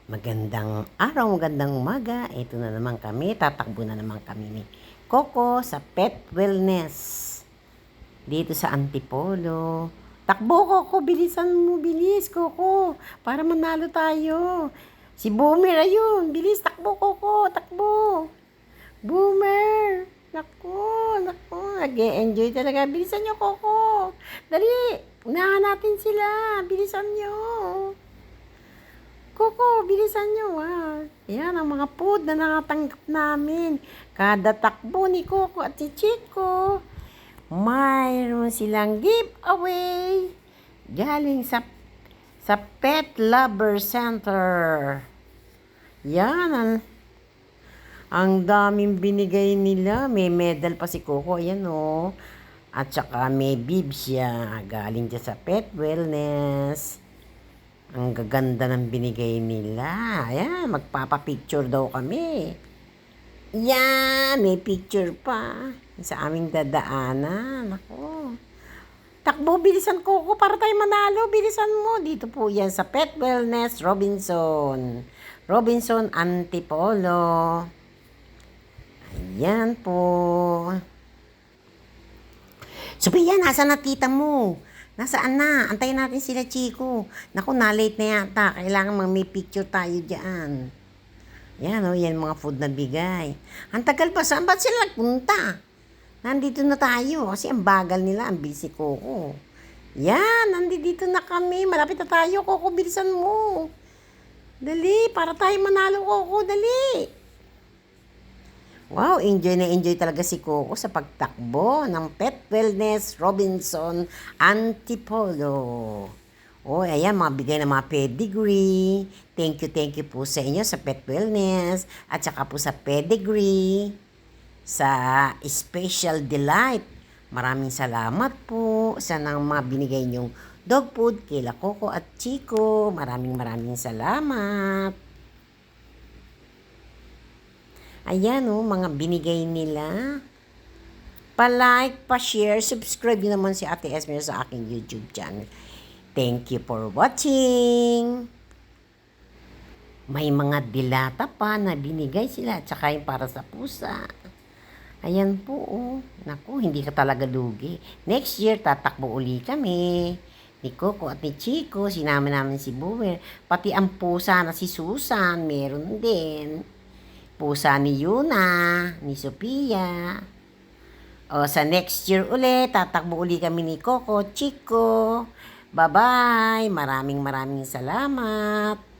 Magandang araw, magandang umaga. Ito na naman kami, tatakbo na naman kami ni Coco sa Pet Wellness. Dito sa Antipolo. Takbo, Coco, bilisan mo, bilis, Coco, para manalo tayo. Si Boomer, ayun, bilis, takbo, Coco, takbo. Boomer, naku, nag-e-enjoy talaga. Bilisan nyo, Coco. Dali, unahan natin sila, bilisan nyo. Coco, bilisan nyo Yan ang mga food na nakatanggap namin. Kada takbo ni Coco at si Chico, mayroon silang giveaway galing sa Pet Lover Center. Yan, ang daming binigay nila. May medal pa si Coco, ayan At saka may bibs siya galing dyan sa Pet Wellness. Ang gaganda ng binigay nila. Ayan, magpapapicture daw kami. Yan, may picture pa sa aming dadaanan. Ako. Takbo, bilisan Coco para tayo manalo. Bilisan mo. Dito po yan sa Pet Wellness Robinson. Robinson Antipolo. Ayan po. Sophia, nasa na tita mo? Nasaan na? Antayin natin sila, Chico. Naku, na-late na yata. Kailangan may picture tayo dyan. Yan, yan mga food na bigay. Ang tagal pa, saan ba sila nagpunta? Nandito na tayo. Kasi ang bagal nila, ang busy Coco. Yan, nandito na kami. Malapit na tayo, Coco. Bilisan mo. Dali, para tayo manalo, Coco. Dali. Wow, enjoy na enjoy talaga si Coco sa pagtakbo ng Pet Wellness Robinson Antipolo. Ayan, mga bigay ng mga pedigree. Thank you po sa inyo sa Pet Wellness. At saka po sa pedigree, sa Special Delight. Maraming salamat po sa nang mga binigay nyong dog food kila Coco at Chico. Maraming salamat. Ayan mga binigay nila. Pa-like, pa-share, subscribe nyo naman si Ate Esmer sa aking YouTube channel. Thank you for watching. May mga dilata pa na binigay sila. Tsaka yung para sa pusa. Ayan po Naku, hindi ka talaga lugi. Next year, tatakbo uli kami. Ni Coco at ni Chico. Sinama namin si Boomer. Pati ang pusa na si Susan, meron din. Pusa ni Yuna, ni Sophia. Sa next year ulit, tatakbo uli kami ni Coco, Chico. Bye-bye. Maraming salamat.